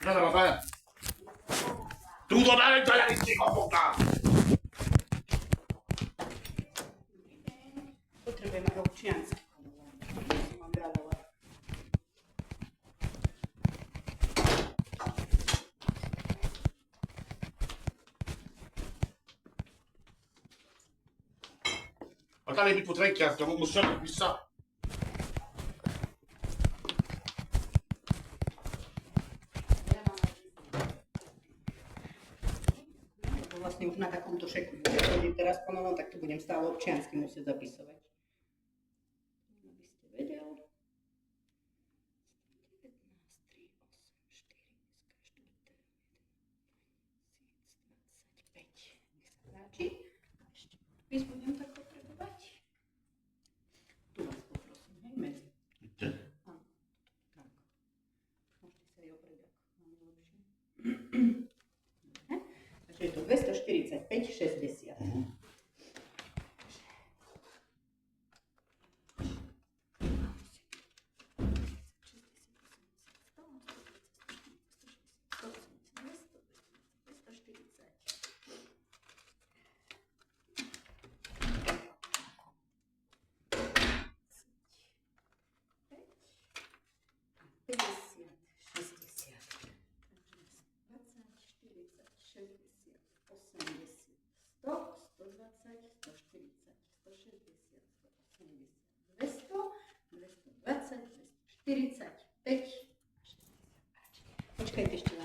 Cosa va a fare? Tu dove la psicopata? Potrebujeme aj občiansky. Musím oddalovať. Ma tale mi potrei chiedere, stiamo mostrando chissà. Vlastne už na takomto šeku budem chodiť teraz po novom, tak to budem stále občiansky musieť zapisovať. Aby ste vedeli. 19, 3, 8, 4, 25. Nech sa páči. Ešte podpis budem tak potrebovať. Tu vás poprosím, hej, medzi. Áno, tak. Môžete sa aj oprieť, ak vám je lepšie. Takže je to 245,60. Počkajte ešte